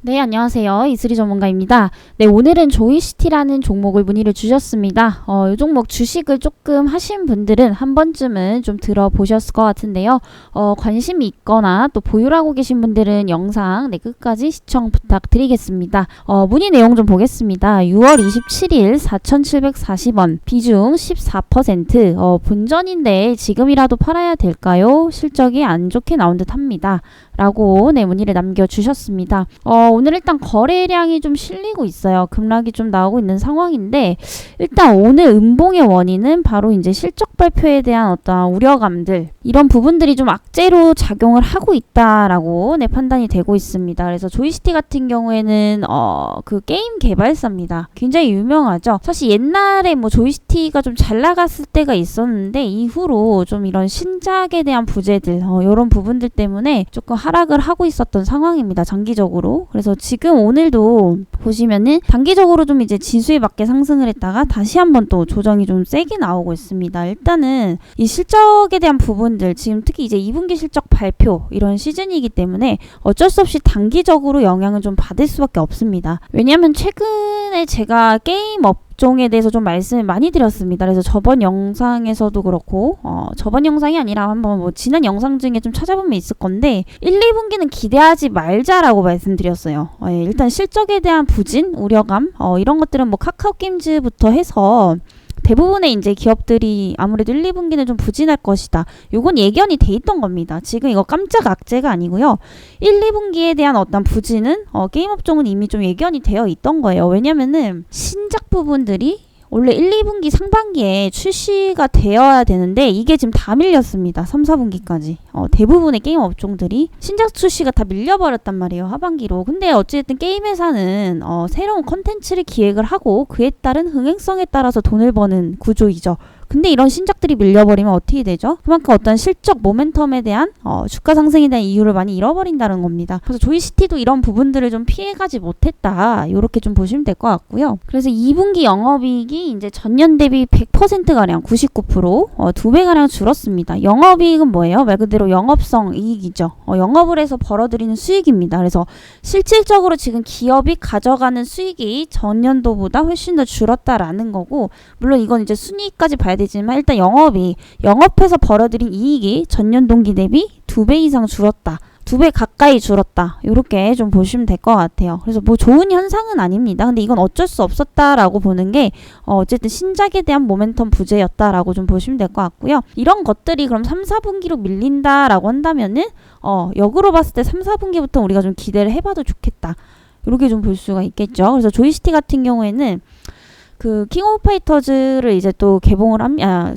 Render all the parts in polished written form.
네, 안녕하세요. 이슬이 전문가입니다. 네, 오늘은 조이시티라는 종목을 문의를 주셨습니다. 이 종목 주식을 조금 하신 분들은 한 번쯤은 좀 들어보셨을 것 같은데요. 관심이 있거나 또 보유하고 계신 분들은 영상 끝까지 시청 부탁드리겠습니다. 문의 내용 좀 보겠습니다. 6월 27일 4,740원, 비중 14%, 본전인데 지금이라도 팔아야 될까요? 실적이 안 좋게 나온 듯 합니다. 라고 문의를 남겨주셨습니다. 오늘 일단 거래량이 좀 실리고 있어요. 급락이 좀 나오고 있는 상황인데, 일단 오늘 음봉의 원인은 바로 이제 실적 발표에 대한 어떤 우려감들, 이런 부분들이 좀 악재로 작용을 하고 있다라고 판단이 되고 있습니다. 그래서 조이시티 같은 경우에는 그 게임 개발사입니다. 굉장히 유명하죠. 사실 옛날에 조이시티가 좀 잘 나갔을 때가 있었는데, 이후로 좀 이런 신작에 대한 부재들, 이런 부분들 때문에 조금 하락을 하고 있었던 상황입니다. 장기적으로. 그래서 지금 오늘도 보시면은 단기적으로 좀 이제 지수에 맞게 상승을 했다가 다시 한번 또 조정이 좀 세게 나오고 있습니다. 일단은 이 실적에 대한 부분들, 지금 특히 이제 2분기 실적 발표 이런 시즌이기 때문에 어쩔 수 없이 단기적으로 영향을 좀 받을 수밖에 없습니다. 왜냐하면 최근에 제가 게임 업종에 대해서 좀 말씀을 많이 드렸습니다. 그래서 저번 영상에서도 그렇고 저번 영상이 아니라 한번 지난 영상 중에 좀 찾아보면 있을 건데 1, 2분기는 기대하지 말자라고 말씀드렸어요. 일단 실적에 대한 부진, 우려감 이런 것들은 카카오게임즈부터 해서 대부분의 이제 기업들이 아무래도 1, 2분기는 좀 부진할 것이다. 요건 예견이 돼 있던 겁니다. 지금 이거 깜짝 악재가 아니고요. 1, 2분기에 대한 어떤 부진은 게임 업종은 이미 좀 예견이 되어 있던 거예요. 왜냐면은 신작 부분들이 원래 1, 2분기 상반기에 출시가 되어야 되는데 이게 지금 다 밀렸습니다. 3, 4분기까지. 대부분의 게임 업종들이 신작 출시가 다 밀려버렸단 말이에요. 하반기로. 근데 어쨌든 게임 회사는 새로운 콘텐츠를 기획을 하고 그에 따른 흥행성에 따라서 돈을 버는 구조이죠. 근데 이런 신작들이 밀려버리면 어떻게 되죠? 그만큼 어떤 실적 모멘텀에 대한 주가 상승에 대한 이유를 많이 잃어버린다는 겁니다. 그래서 조이시티도 이런 부분들을 좀 피해가지 못했다. 이렇게 좀 보시면 될 것 같고요. 그래서 2분기 영업이익이 이제 전년 대비 100%가량 99% 2배가량 줄었습니다. 영업이익은 뭐예요? 말 그대로 영업성 이익이죠. 영업을 해서 벌어들이는 수익입니다. 그래서 실질적으로 지금 기업이 가져가는 수익이 전년도보다 훨씬 더 줄었다라는 거고, 물론 이건 이제 순이익까지 봐야 되지만 일단 영업해서 벌어들인 이익이 전년 동기 대비 2배 이상 줄었다. 2배 가까이 줄었다. 이렇게 좀 보시면 될 것 같아요. 그래서 좋은 현상은 아닙니다. 근데 이건 어쩔 수 없었다라고 보는 게 어쨌든 신작에 대한 모멘텀 부재였다라고 좀 보시면 될 것 같고요. 이런 것들이 그럼 3, 4분기로 밀린다라고 한다면은 역으로 봤을 때 3, 4분기부터 우리가 좀 기대를 해봐도 좋겠다. 이렇게 좀 볼 수가 있겠죠. 그래서 조이시티 같은 경우에는 그 킹 오브 파이터즈를 이제 또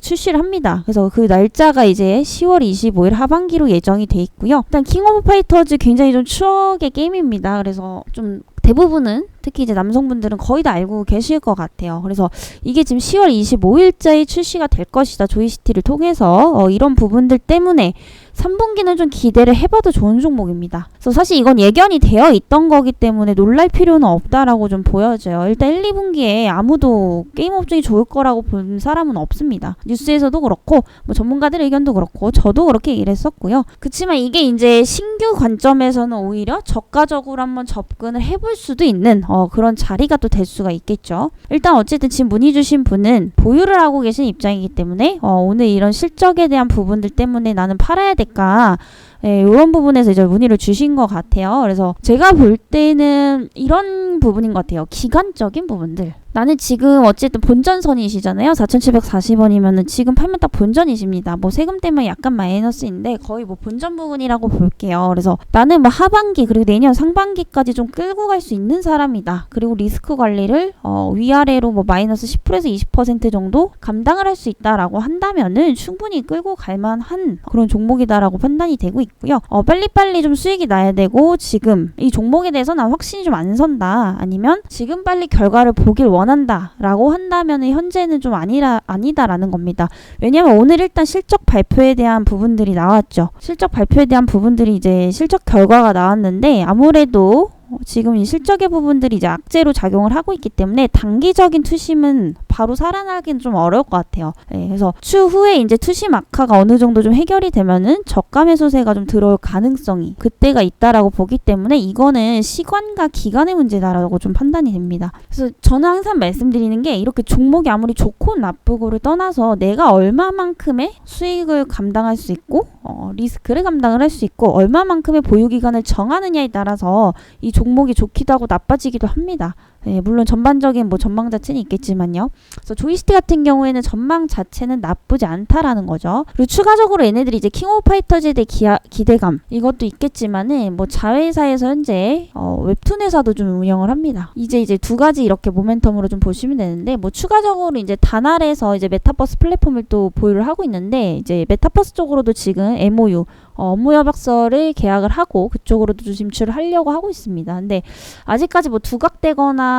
출시를 합니다. 그래서 그 날짜가 이제 10월 25일 하반기로 예정이 돼 있고요. 일단 킹 오브 파이터즈 굉장히 좀 추억의 게임입니다. 그래서 좀 대부분은 특히 이제 남성분들은 거의 다 알고 계실 것 같아요. 그래서 이게 지금 10월 25일자에 출시가 될 것이다. 조이시티를 통해서 이런 부분들 때문에 3분기는 좀 기대를 해봐도 좋은 종목입니다. 그래서 사실 이건 예견이 되어 있던 거기 때문에 놀랄 필요는 없다라고 좀 보여져요. 일단 1, 2분기에 아무도 게임 업종이 좋을 거라고 본 사람은 없습니다. 뉴스에서도 그렇고 전문가들 의견도 그렇고 저도 그렇게 얘기를 했었고요. 그렇지만 이게 이제 신규 관점에서는 오히려 저가적으로 한번 접근을 해볼 수도 있는 그런 자리가 또 될 수가 있겠죠. 일단 어쨌든 지금 문의 주신 분은 보유를 하고 계신 입장이기 때문에 오늘 이런 실적에 대한 부분들 때문에 나는 팔아야 될까? 이런 부분에서 이제 문의를 주신 것 같아요. 그래서 제가 볼 때는 이런 부분인 것 같아요. 기간적인 부분들. 나는 지금 어쨌든 본전선이시잖아요. 4,740원이면은 지금 팔면 딱 본전이십니다. 세금 때문에 약간 마이너스인데 거의 본전 부분이라고 볼게요. 그래서 나는 하반기 그리고 내년 상반기까지 좀 끌고 갈 수 있는 사람이다. 그리고 리스크 관리를 위아래로 마이너스 10%에서 20% 정도 감당을 할 수 있다라고 한다면은 충분히 끌고 갈 만한 그런 종목이다라고 판단이 되고 있고요. 빨리빨리 좀 수익이 나야 되고 지금 이 종목에 대해서 난 확신이 좀 안 선다. 아니면 지금 빨리 결과를 보길 원한다 라고 한다면 현재는 좀 아니다라는 겁니다. 왜냐하면 오늘 일단 실적 발표에 대한 부분들이 나왔죠. 실적 발표에 대한 부분들이 이제 실적 결과가 나왔는데 아무래도 지금 이 실적의 부분들이 이제 악재로 작용을 하고 있기 때문에 단기적인 투심은 바로 살아나기는 좀 어려울 것 같아요. 네, 그래서 추후에 이제 투심 악화가 어느 정도 좀 해결이 되면은 저가 매수세가 좀 들어올 가능성이 그때가 있다라고 보기 때문에 이거는 시간과 기간의 문제다라고 좀 판단이 됩니다. 그래서 저는 항상 말씀드리는 게 이렇게 종목이 아무리 좋고 나쁘고를 떠나서 내가 얼마만큼의 수익을 감당할 수 있고 리스크를 감당을 할 수 있고 얼마만큼의 보유 기간을 정하느냐에 따라서 이 종목이 좋기도 하고 나빠지기도 합니다. 네, 물론 전반적인 전망 자체는 있겠지만요. 그래서 조이시티 같은 경우에는 전망 자체는 나쁘지 않다라는 거죠. 그리고 추가적으로 얘네들이 이제 킹 오브 파이터즈에 대해 기대감 이것도 있겠지만은 자회사에서 현재 웹툰 회사도 좀 운영을 합니다. 이제 두 가지 이렇게 모멘텀으로 좀 보시면 되는데 추가적으로 이제 다날에서 이제 메타버스 플랫폼을 또 보유를 하고 있는데 이제 메타버스 쪽으로도 지금 MOU 업무 협약서를 계약을 하고 그쪽으로도 좀 진출을 하려고 하고 있습니다. 근데 아직까지 두각되거나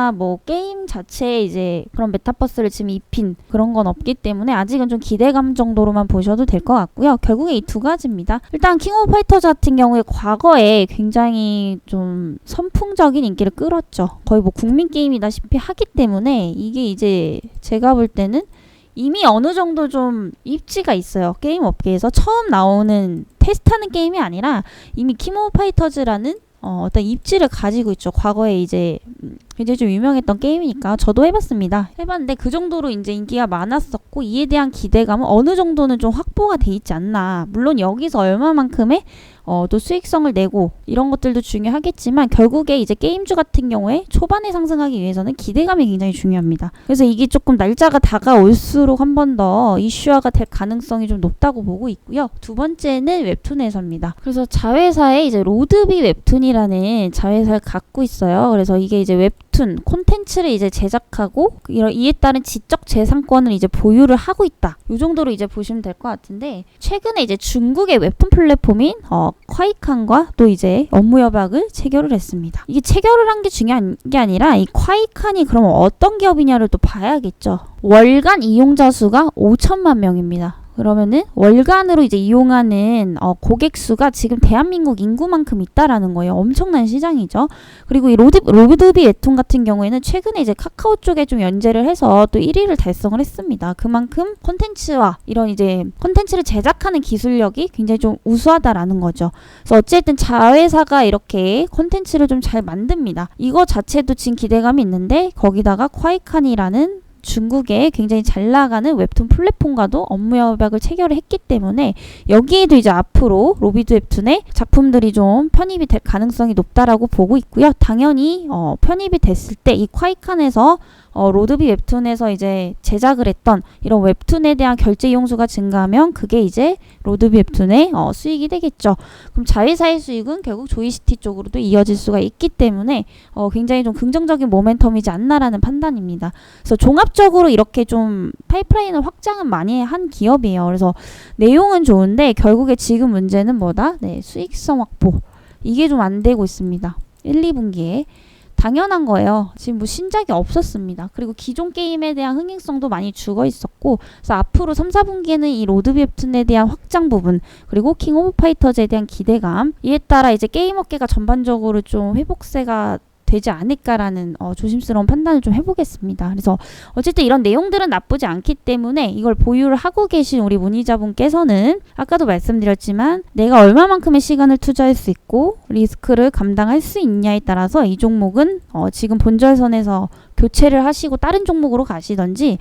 게임 자체에 이제 그런 메타버스를 지금 입힌 그런 건 없기 때문에 아직은 좀 기대감 정도로만 보셔도 될 것 같고요. 결국에 이 두 가지입니다. 일단 킹 오브 파이터즈 같은 경우에 과거에 굉장히 좀 선풍적인 인기를 끌었죠. 거의 국민 게임이다시피 하기 때문에 이게 이제 제가 볼 때는 이미 어느 정도 좀 입지가 있어요. 게임 업계에서 처음 나오는 테스트하는 게임이 아니라 이미 킹 오브 파이터즈라는 어떤 입지를 가지고 있죠. 과거에 이제 굉장히 좀 유명했던 게임이니까 저도 해봤는데 그 정도로 이제 인기가 많았었고 이에 대한 기대감은 어느 정도는 좀 확보가 돼 있지 않나. 물론 여기서 얼마만큼의 또 수익성을 내고 이런 것들도 중요하겠지만 결국에 이제 게임주 같은 경우에 초반에 상승하기 위해서는 기대감이 굉장히 중요합니다. 그래서 이게 조금 날짜가 다가올수록 한 번 더 이슈화가 될 가능성이 좀 높다고 보고 있고요. 두 번째는 웹툰 회사입니다. 그래서 자회사에 이제 로드비 웹툰이라는 자회사를 갖고 있어요. 그래서 이게 이제 웹툰 콘텐츠를 이제 제작하고 이에 따른 지적 재산권을 이제 보유를 하고 있다. 이 정도로 이제 보시면 될 것 같은데 최근에 이제 중국의 웹툰 플랫폼인 콰이칸과 또 이제 업무 협약을 체결을 했습니다. 이게 체결을 한 게 중요한 게 아니라 이 콰이칸이 그러면 어떤 기업이냐를 또 봐야겠죠. 월간 이용자 수가 5천만 명입니다. 그러면은 월간으로 이제 이용하는 고객 수가 지금 대한민국 인구만큼 있다라는 거예요. 엄청난 시장이죠. 그리고 이 로드비 웹툰 같은 경우에는 최근에 이제 카카오 쪽에 좀 연재를 해서 또 1위를 달성을 했습니다. 그만큼 콘텐츠와 이런 이제 콘텐츠를 제작하는 기술력이 굉장히 좀 우수하다라는 거죠. 그래서 어쨌든 자회사가 이렇게 콘텐츠를 좀 잘 만듭니다. 이거 자체도 지금 기대감이 있는데 거기다가 콰이칸이라는 중국에 굉장히 잘 나가는 웹툰 플랫폼과도 업무 협약을 체결을 했기 때문에 여기에도 이제 앞으로 로비드 웹툰의 작품들이 좀 편입이 될 가능성이 높다라고 보고 있고요. 당연히 편입이 됐을 때 이 콰이칸에서 로드비 웹툰에서 이제 제작을 했던 이런 웹툰에 대한 결제 이용수가 증가하면 그게 이제 로드비 웹툰의 수익이 되겠죠. 그럼 자회사의 수익은 결국 조이시티 쪽으로도 이어질 수가 있기 때문에 굉장히 좀 긍정적인 모멘텀이지 않나라는 판단입니다. 그래서 종합적으로 이렇게 좀 파이프라인을 확장은 많이 한 기업이에요. 그래서 내용은 좋은데 결국에 지금 문제는 뭐다? 네, 수익성 확보. 이게 좀 안 되고 있습니다. 1, 2분기에. 당연한 거예요. 지금 신작이 없었습니다. 그리고 기존 게임에 대한 흥행성도 많이 죽어 있었고 그래서 앞으로 3, 4분기에는 이 로드비 웹툰에 대한 확장 부분 그리고 킹 오브 파이터즈에 대한 기대감 이에 따라 이제 게임 업계가 전반적으로 좀 회복세가 되지 않을까라는 조심스러운 판단을 좀 해보겠습니다. 그래서 어쨌든 이런 내용들은 나쁘지 않기 때문에 이걸 보유를 하고 계신 우리 문의자분께서는 아까도 말씀드렸지만 내가 얼마만큼의 시간을 투자할 수 있고 리스크를 감당할 수 있냐에 따라서 이 종목은 지금 본절선에서 교체를 하시고 다른 종목으로 가시던지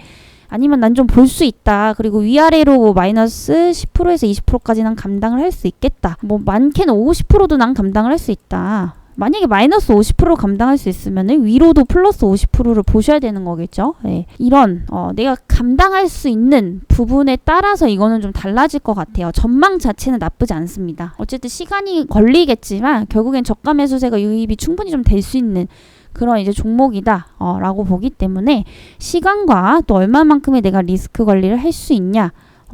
아니면 난 좀 볼 수 있다. 그리고 위아래로 마이너스 10%에서 20%까지 난 감당을 할 수 있겠다. 많게는 50%도 난 감당을 할 수 있다. 만약에 마이너스 50% 감당할 수 있으면 위로도 플러스 50%를 보셔야 되는 거겠죠. 네. 이런 내가 감당할 수 있는 부분에 따라서 이거는 좀 달라질 것 같아요. 전망 자체는 나쁘지 않습니다. 어쨌든 시간이 걸리겠지만 결국엔 저가 매수세가 유입이 충분히 좀 될 수 있는 그런 이제 종목이다 라고 보기 때문에 시간과 또 얼마만큼의 내가 리스크 관리를 할 수 있냐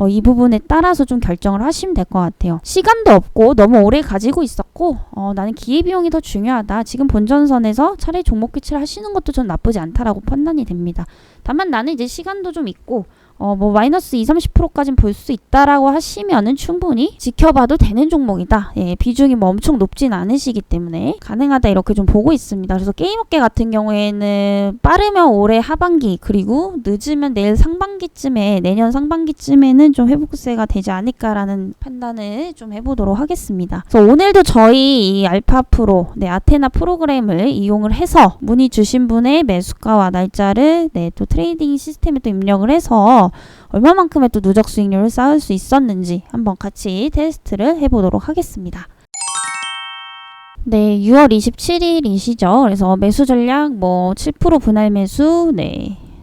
이 부분에 따라서 좀 결정을 하시면 될 것 같아요. 시간도 없고 너무 오래 가지고 있었고 나는 기회비용이 더 중요하다. 지금 본전선에서 차라리 종목 교체를 하시는 것도 전 나쁘지 않다라고 판단이 됩니다. 다만 나는 이제 시간도 좀 있고 뭐 마이너스 20-30%까지는 볼 수 있다라고 하시면은 충분히 지켜봐도 되는 종목이다. 예, 비중이 뭐 엄청 높진 않으시기 때문에 가능하다 이렇게 좀 보고 있습니다. 그래서 게임업계 같은 경우에는 빠르면 올해 하반기 그리고 늦으면 내년 상반기쯤에는 좀 회복세가 되지 않을까라는 판단을 좀 해보도록 하겠습니다. 그래서 오늘도 저희 이 알파 프로, 아테나 프로그램을 이용을 해서 문의 주신 분의 매수가와 날짜를 또 트레이딩 시스템에 또 입력을 해서 얼마만큼의 또 누적 수익률을 쌓을 수 있었는지 한번 같이 테스트를 해보도록 하겠습니다. 네, 6월 27일이시죠. 그래서 매수 전략 7% 분할 매수,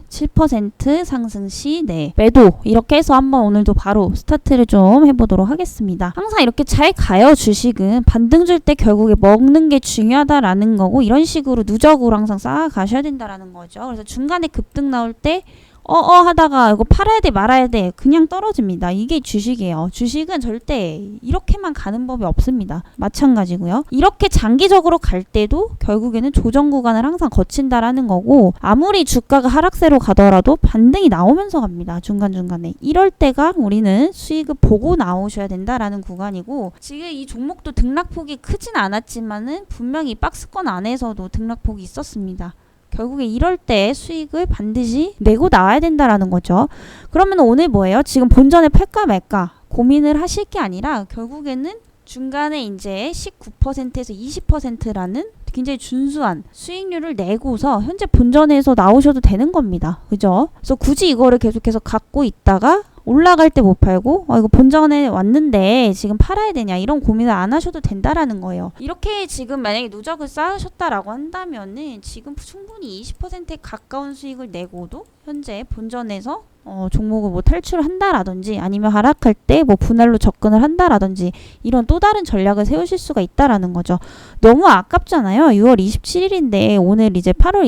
7% 상승 시, 매도 이렇게 해서 한번 오늘도 바로 스타트를 좀 해보도록 하겠습니다. 항상 이렇게 잘 가요. 주식은 반등 줄 때 결국에 먹는 게 중요하다라는 거고 이런 식으로 누적으로 항상 쌓아 가셔야 된다라는 거죠. 그래서 중간에 급등 나올 때 하다가 이거 팔아야 돼 말아야 돼 그냥 떨어집니다. 이게 주식이에요. 주식은 절대 이렇게만 가는 법이 없습니다. 마찬가지고요. 이렇게 장기적으로 갈 때도 결국에는 조정 구간을 항상 거친다라는 거고 아무리 주가가 하락세로 가더라도 반등이 나오면서 갑니다. 중간중간에. 이럴 때가 우리는 수익을 보고 나오셔야 된다라는 구간이고 지금 이 종목도 등락폭이 크진 않았지만은 분명히 박스권 안에서도 등락폭이 있었습니다. 결국에 이럴 때 수익을 반드시 내고 나와야 된다라는 거죠. 그러면 오늘 뭐예요? 지금 본전에 팔까 말까 고민을 하실 게 아니라 결국에는 중간에 이제 19%에서 20%라는 굉장히 준수한 수익률을 내고서 현재 본전에서 나오셔도 되는 겁니다. 그죠? 그래서 굳이 이거를 계속해서 갖고 있다가 올라갈 때 못 팔고 이거 본전에 왔는데 지금 팔아야 되냐 이런 고민을 안 하셔도 된다라는 거예요. 이렇게 지금 만약에 누적을 쌓으셨다라고 한다면은 지금 충분히 20%에 가까운 수익을 내고도 현재 본전에서 종목을 뭐 탈출한다라든지 아니면 하락할 때 뭐 분할로 접근을 한다라든지 이런 또 다른 전략을 세우실 수가 있다라는 거죠. 너무 아깝잖아요. 6월 27일인데 오늘 이제 8월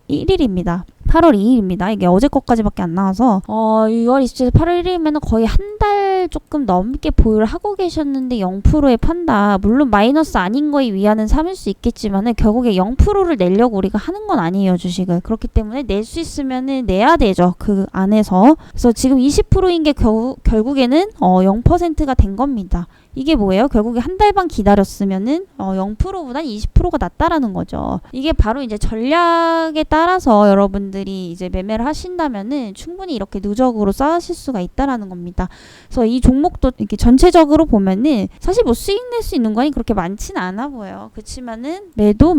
1일입니다. 8월 2일입니다. 이게 어제 것까지밖에 안 나와서 6월 27일 8월 1일이면 거의 한 달 조금 넘게 보유를 하고 계셨는데 0%에 판다. 물론 마이너스 아닌 거에 위안은 삼을 수 있겠지만은 결국에 0%를 내려고 우리가 하는 건 아니에요. 주식을. 그렇기 때문에 낼 수 있으면은 내야 되죠. 그 안에서. 그래서 지금 20%인 게 결국에는 0%가 된 겁니다. 이게 뭐예요? 결국에 한 달 반 기다렸으면은 0%보단 20%가 낫다라는 거죠. 이게 바로 이제 전략에 따라서 여러분들이 이제 매매를 하신다면은 충분히 이렇게 누적으로 쌓으실 수가 있다라는 겁니다. 그래서 이 종목도 이렇게 전체적으로 보면은 사실 뭐 수익 낼 수 있는 건이 그렇게 많지는 않아 보여요. 그렇지만은 매도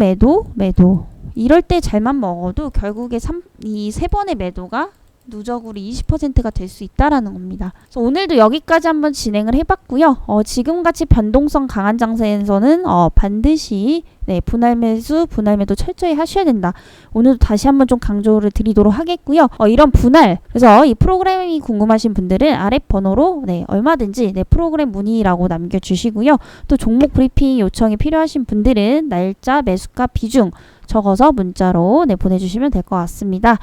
이럴 때 잘만 먹어도 결국에 이 세 번의 매도가 누적으로 20%가 될 수 있다라는 겁니다. 그래서 오늘도 여기까지 한번 진행을 해봤고요. 지금같이 변동성 강한 장세에서는 반드시 분할 매도 철저히 하셔야 된다. 오늘도 다시 한번 좀 강조를 드리도록 하겠고요. 이런 분할, 그래서 이 프로그램이 궁금하신 분들은 아래 번호로 얼마든지 프로그램 문의라고 남겨주시고요. 또 종목 브리핑 요청이 필요하신 분들은 날짜, 매수가, 비중 적어서 문자로 보내주시면 될 것 같습니다.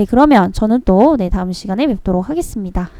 그러면 저는 또 다음 시간에 뵙도록 하겠습니다.